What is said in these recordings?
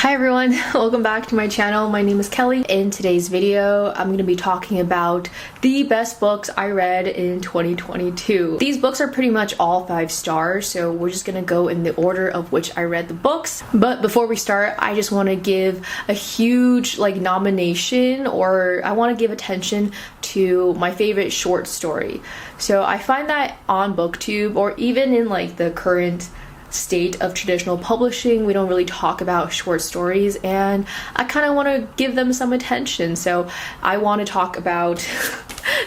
Hi everyone, welcome back to my channel. My name is Kelly. In today's video, I'm going to be talking about the best books I read in 2022. These books are pretty much all 5 stars, so we're just going to go in the order of which I read the books. But before we start, I just want to give a huge nomination, or I want to give attention to my favorite short story. So I find that on booktube, or even in the current state of traditional publishing, we don't really talk about short stories, and I kind of want to give them some attention. So I want to talk about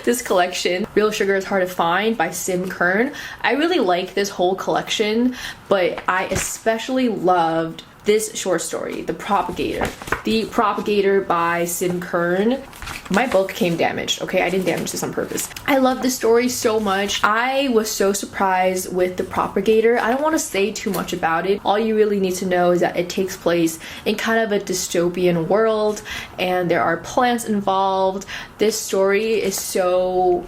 this collection, Real Sugar is Hard to Find by Kern. I really like this whole collection, but I especially loved this short story, The Propagator. The Propagator by Kern. My book came damaged, okay? I didn't damage this on purpose. I love this story so much. I was so surprised with The Propagator. I don't want to say too much about it. All you really need to know is that it takes place in kind of a dystopian world, and there are plants involved. This story is so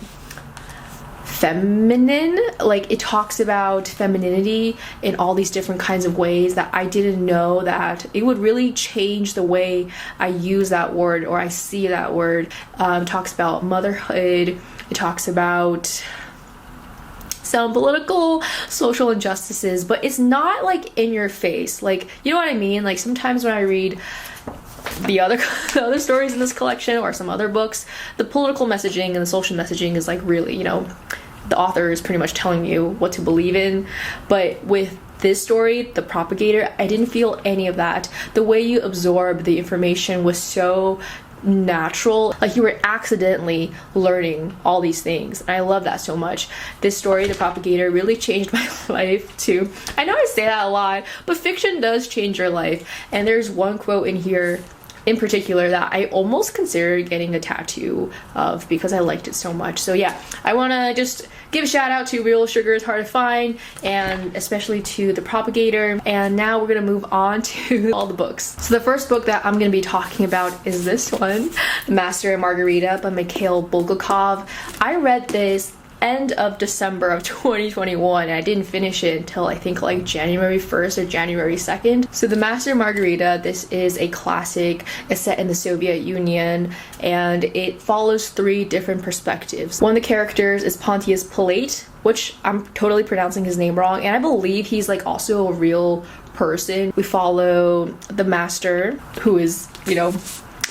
feminine. It talks about femininity in all these different kinds of ways that I didn't know that it would really change the way I use that word or I see that word. It talks about motherhood. It talks about some political social injustices, but it's not in your face. You know what I mean? Sometimes when I read the other stories in this collection or some other books, the political messaging and the social messaging is really, the author is pretty much telling you what to believe in. But with this story, The Propagator, I didn't feel any of that. The way you absorb the information was so natural, you were accidentally learning all these things, and I love that so much. This story, The Propagator, really changed my life too. I know I say that a lot, but fiction does change your life, and there's one quote in here in particular that I almost considered getting a tattoo of because I liked it so much. So yeah, I want to just give a shout out to Real Sugar is Hard to Find, and especially to The Propagator. And now we're gonna move on to all the books. So the first book that I'm gonna be talking about is this one, Master and Margarita by Mikhail Bulgakov. I read this end of December of 2021, and I didn't finish it until I think January 1st or January 2nd. So The Master and Margarita, this is a classic. It's set in the Soviet Union, and it follows 3 different perspectives. One of the characters is Pontius Pilate, which I'm totally pronouncing his name wrong, and I believe he's also a real person. We follow the master, who is,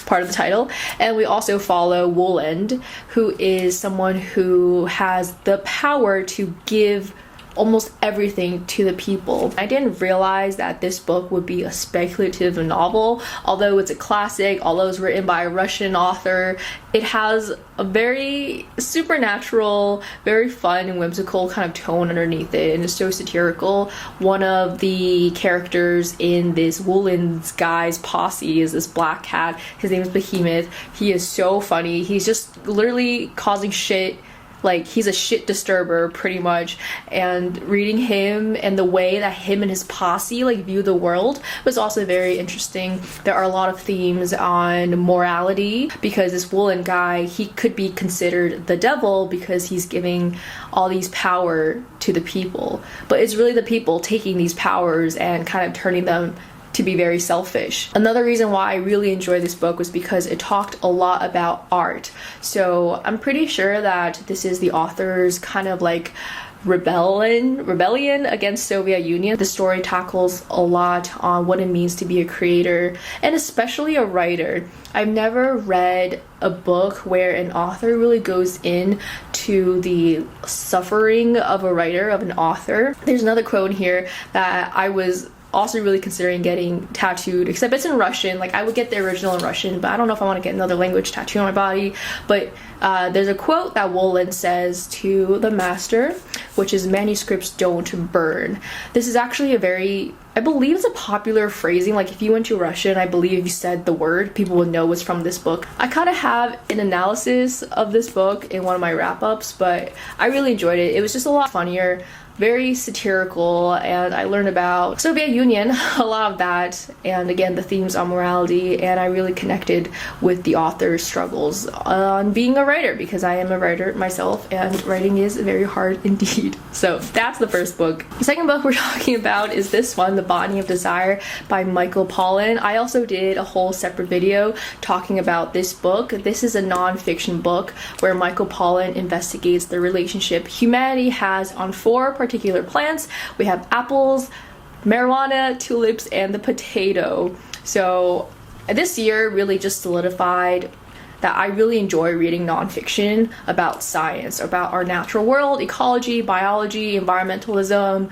part of the title, and we also follow Wolland, who is someone who has the power to give almost everything to the people. I didn't realize that this book would be a speculative novel. Although it's a classic, although it's written by a Russian author, it has a very supernatural, very fun and whimsical kind of tone underneath it, and it's so satirical. One of the characters in this Wolland's guy's posse is this black cat. His name is Behemoth. He is so funny. He's just literally causing shit. He's a shit disturber pretty much, and reading him and the way that him and his posse view the world was also very interesting. There are a lot of themes on morality, because this Wolland guy, he could be considered the devil because he's giving all these power to the people, but it's really the people taking these powers and kind of turning them to be very selfish. Another reason why I really enjoyed this book was because it talked a lot about art. So I'm pretty sure that this is the author's kind of rebellion against Soviet Union. The story tackles a lot on what it means to be a creator, and especially a writer. I've never read a book where an author really goes in to the suffering of a writer, of an author. There's another quote in here that I was also really considering getting tattooed, except it's in Russian. I would get the original in Russian, but I don't know if I want to get another language tattooed on my body. But there's a quote that Wolland says to the master, which is, "Manuscripts don't burn." This is actually I believe it's a popular phrasing. If you went to Russian, I believe if you said the word, people would know it's from this book. I kind of have an analysis of this book in one of my wrap-ups, but I really enjoyed it. It was just a lot funnier very satirical, and I learned about Soviet Union, a lot of that, and again the themes on morality, and I really connected with the author's struggles on being a writer, because I am a writer myself and writing is very hard indeed. So that's the first book. The second book we're talking about is this one, The Botany of Desire by Michael Pollan. I also did a whole separate video talking about this book. This is a non-fiction book where Michael Pollan investigates the relationship humanity has on 4 particular plants. We have apples, marijuana, tulips, and the potato. So this year really just solidified that I really enjoy reading nonfiction about science, about our natural world, ecology, biology, environmentalism.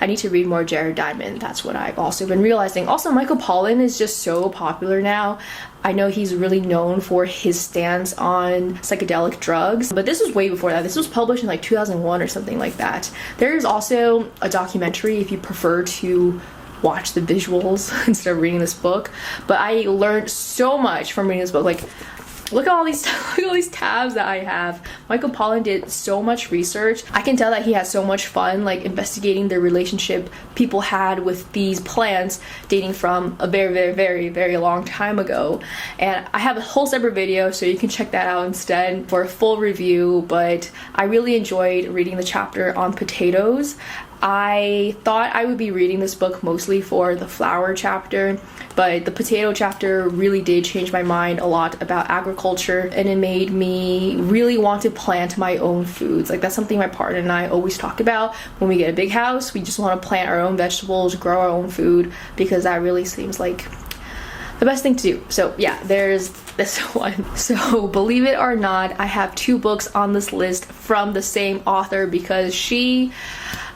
I need to read more Jared Diamond. That's what I've also been realizing. Also, Michael Pollan is just so popular now. I know he's really known for his stance on psychedelic drugs, but this was way before that. This was published in like 2001 or something like that. There is also a documentary if you prefer to watch the visuals instead of reading this book. But I learned so much from reading this book. Like, look at all these tabs that I have. Michael Pollan did so much research. I can tell that he had so much fun like investigating the relationship people had with these plants dating from a very long time ago. And I have a whole separate video, so you can check that out instead for a full review. But I really enjoyed reading the chapter on potatoes. I thought I would be reading this book mostly for the flower chapter, but the potato chapter really did change my mind a lot about agriculture, and it made me really want to plant my own foods. Like, that's something my partner and I always talk about. When we get a big house, we just want to plant our own vegetables, grow our own food, because that really seems like the best thing to do. So yeah, there's this one. So believe it or not, I have 2 books on this list from the same author, because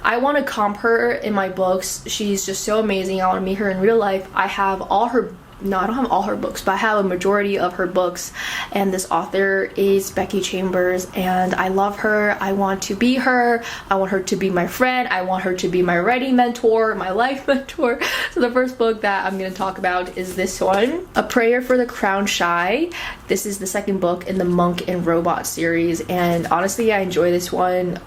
I want to comp her in my books. She's just so amazing. I want to meet her in real life. I have all her, no, I don't have all her books, but I have a majority of her books. And this author is Becky Chambers, and I love her. I want to be her. I want her to be my friend. I want her to be my writing mentor, my life mentor. So the first book that I'm going to talk about is this one, A Prayer for the Crown Shy. This is the second book in the Monk and Robot series, and honestly, I enjoy this one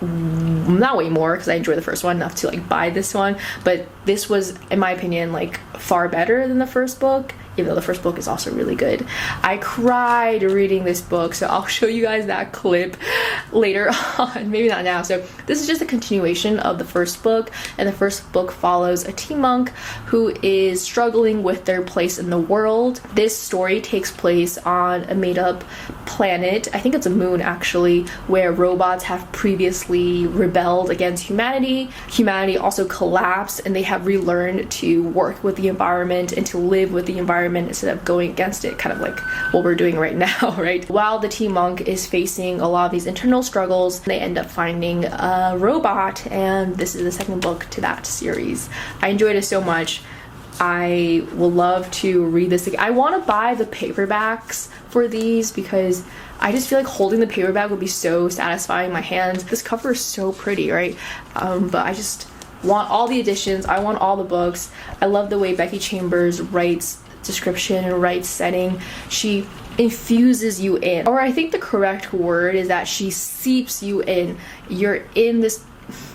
not way more because I enjoyed the first one enough to like buy this one, but this was, in my opinion, like far better than the first book, even though the first book is also really good. I cried reading this book, so I'll show you guys that clip later on, maybe not now. So this is just a continuation of the first book, and the first book follows a teen monk who is struggling with their place in the world. This story takes place on a made-up planet, I think it's a moon actually, where robots have previously rebelled against humanity. Humanity also collapsed, and they have relearned to work with the environment and to live with the environment instead of going against it, kind of like what we're doing right now, right? While the teen monk is facing a lot of these internal struggles, they end up finding a robot, and this is the second book to that series. I enjoyed it so much. I will love to read this again. I want to buy the paperbacks for these because I just feel like holding the paperback would be so satisfying in my hands. This cover is so pretty, right? But I just want all the editions. I want all the books. I love the way Becky Chambers writes description and writes setting. She infuses you in, or I think the correct word is that she seeps you in. You're in this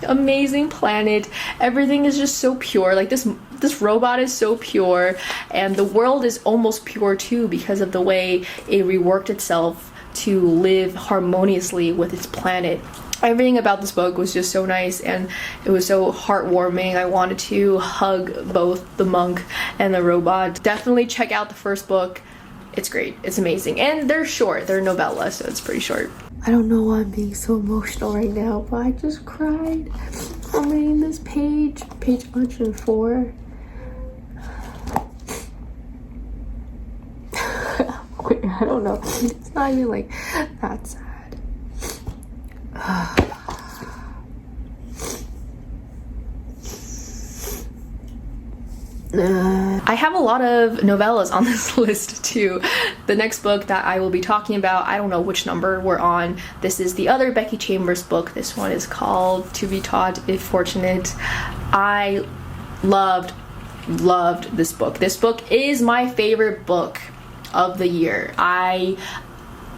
amazing planet. Everything is just so pure. Like this robot is so pure, and the world is almost pure too because of the way it reworked itself to live harmoniously with its planet. Everything about this book was just so nice, and it was so heartwarming. I wanted to hug both the monk and the robot. Definitely check out the first book. It's great. It's amazing. And they're short. They're novellas, so it's pretty short. I don't know why I'm being so emotional right now, but I just cried. I'm reading this page 104. Wait, I don't know. It's not even like that sad. I have a lot of novellas on this list too. The next book that I will be talking about, I don't know which number we're on. This is the other Becky Chambers book. This one is called To Be Taught If Fortunate. I loved this book. This book is my favorite book of the year. I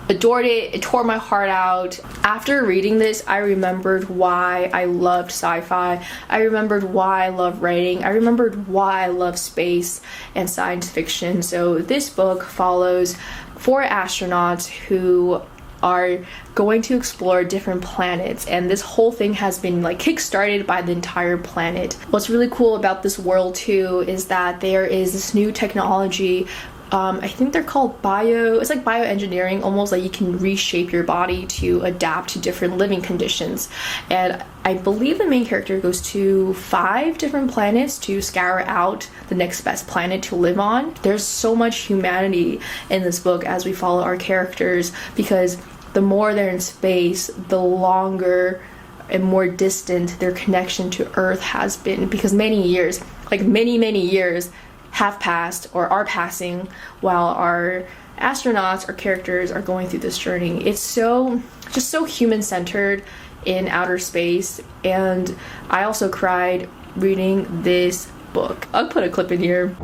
adored it. It tore my heart out. After reading this, I remembered why I loved sci-fi. I remembered why I love writing. I remembered why I love space and science fiction. So this book follows 4 astronauts who are going to explore different planets, and this whole thing has been like kick-started by the entire planet. What's really cool about this world too is that there is this new technology. I think they're called it's like bioengineering, almost like you can reshape your body to adapt to different living conditions. And I believe the main character goes to 5 different planets to scour out the next best planet to live on. There's so much humanity in this book as we follow our characters, because the more they're in space, the longer and more distant their connection to Earth has been, because many years, like many years, have passed or are passing while our astronauts, our characters, are going through this journey. It's just so human-centered in outer space, and I also cried reading this book. I'll put a clip in here.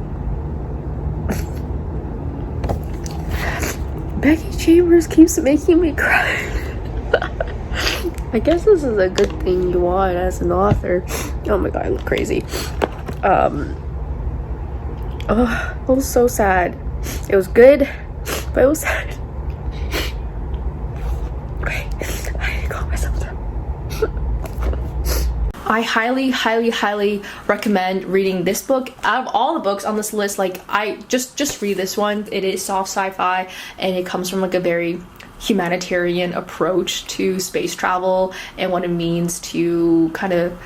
Becky Chambers keeps making me cry. I guess this is a good thing you want as an author. Oh my god, I look crazy. Oh, it was so sad. It was good, but it was sad. Okay, I need to calm myself down. I highly recommend reading this book. Out of all the books on this list, like, I just read this one. It is soft sci-fi, and it comes from like a very humanitarian approach to space travel and what it means to kind of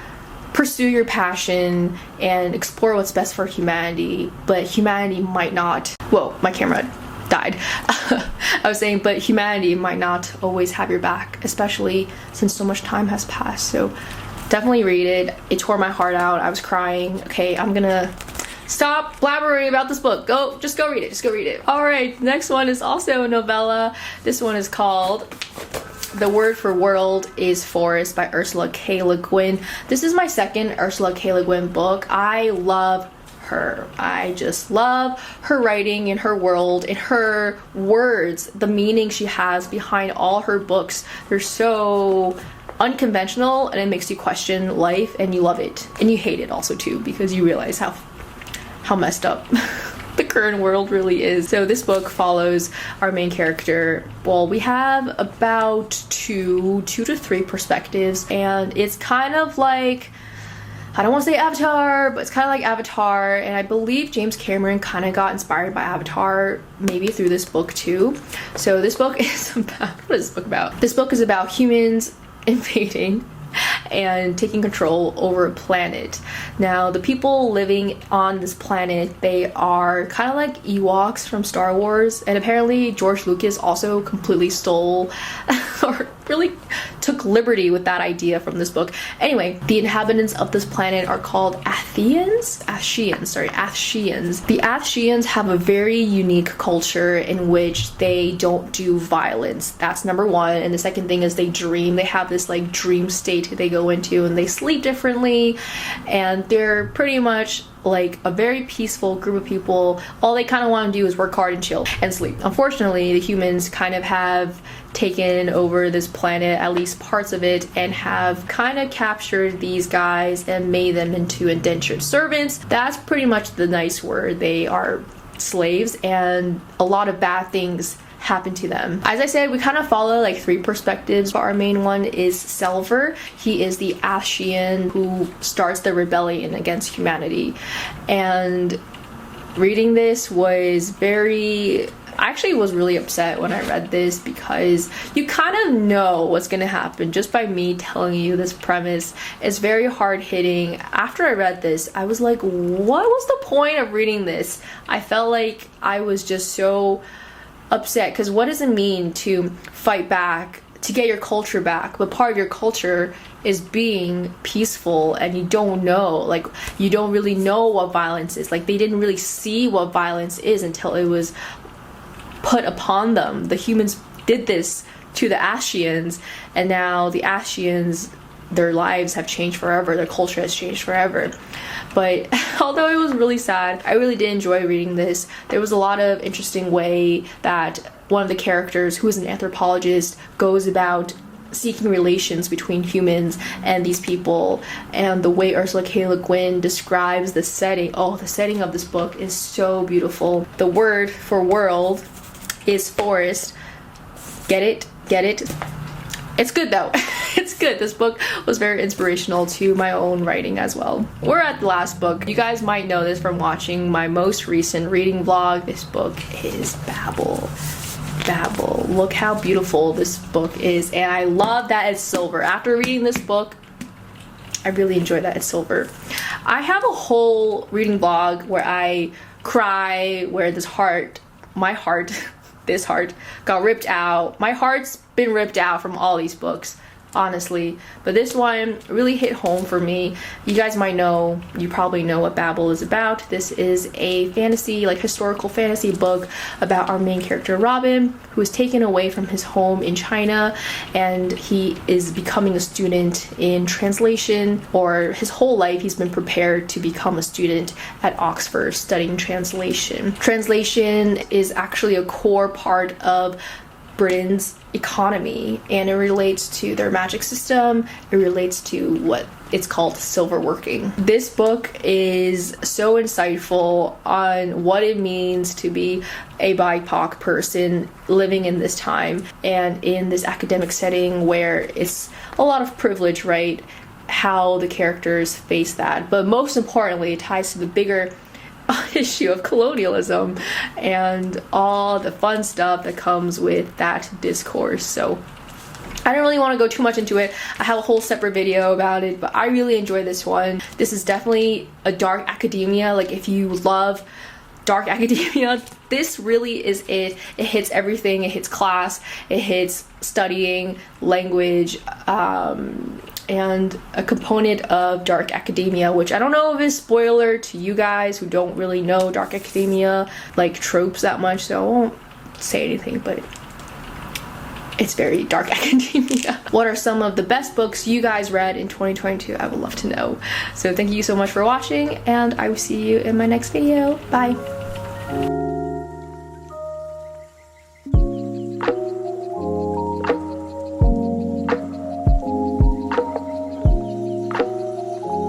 pursue your passion and explore what's best for humanity. But humanity might not, whoa, my camera died. I was saying, but humanity might not always have your back, especially since so much time has passed. So definitely read it. It tore my heart out. I was crying. Okay, I'm gonna stop blabbering about this book. Just go read it. All right, next one is also a novella. This one is called The Word for World is Forest by Ursula K. Le Guin. This is my second Ursula K. Le Guin book. I love her. I just love her writing and her world and her words, the meaning she has behind all her books. They're so unconventional, and it makes you question life, and you love it. And you hate it also too, because you realize how messed up the current world really is. So this book follows our main character. Well, we have about two to three perspectives, and it's kind of like, I don't want to say Avatar, but it's kind of like Avatar, and I believe James Cameron kind of got inspired by Avatar maybe through this book too. So this book is about, what is this book about? This book is about humans invading and taking control over a planet. Now, the people living on this planet, they are kind of like Ewoks from Star Wars, and apparently George Lucas also completely stole or really took liberty with that idea from this book. Anyway, the inhabitants of this planet are called Athsheans. The Athsheans have a very unique culture in which they don't do violence. That's number one. And the second thing is they dream. They have this like dream state they go into, and they sleep differently, and they're pretty much like a very peaceful group of people. All they kind of want to do is work hard and chill and sleep. Unfortunately, the humans kind of have taken over this planet, at least parts of it, and have kind of captured these guys and made them into indentured servants. That's pretty much the nice word. They are slaves, and a lot of bad things happen to them. As I said, we kind of follow like three perspectives. Our main one is Selver. He is the Athshean who starts the rebellion against humanity. And reading this was I actually was really upset when I read this, because you kind of know what's going to happen just by me telling you this premise. It's very hard-hitting. After I read this, I was like, what was the point of reading this? I felt like I was just so upset, because what does it mean to fight back, to get your culture back, but part of your culture is being peaceful, and you don't really know what violence is. Like, they didn't really see what violence is until it was put upon them. The humans did this to the Athsheans, and now the Athsheans their lives have changed forever, their culture has changed forever. But although it was really sad, I really did enjoy reading this. There was a lot of interesting way that one of the characters, who is an anthropologist, goes about seeking relations between humans and these people, and the way Ursula K. Le Guin describes the setting. Oh, the setting of this book is so beautiful. The word for world is forest. Get it? Get it? It's good though. It's good. This book was very inspirational to my own writing as well. We're at the last book. You guys might know this from watching my most recent reading vlog. This book is Babel. Babel. Look how beautiful this book is, and I love that it's silver. After reading this book, I really enjoy that it's silver. I have a whole reading vlog where I cry, where this heart got ripped out. My heart's been ripped out from all these books, honestly, but this one really hit home for me. You guys might know, you probably know what Babel is about. This is a fantasy, like historical fantasy book about our main character Robin, who is taken away from his home in China, and he is becoming a student in translation, or his whole life he's been prepared to become a student at Oxford studying translation. Translation is actually a core part of Britain's economy, and it relates to their magic system. It relates to what it's called silver working. This book is so insightful on what it means to be a BIPOC person living in this time and in this academic setting where it's a lot of privilege, right? How the characters face that, but most importantly, it ties to the bigger issue of colonialism and all the fun stuff that comes with that discourse. So I don't really want to go too much into it. I have a whole separate video about it, but I really enjoy this one. This is definitely a dark academia. Like, if you love dark academia, this really is it. It hits everything. It hits class, it hits studying, language, and a component of dark academia, which I don't know if is spoiler to you guys who don't really know dark academia, like tropes that much, so I won't say anything, but it's very dark academia. What are some of the best books you guys read in 2022? I would love to know. So thank you so much for watching, and I will see you in my next video. Bye.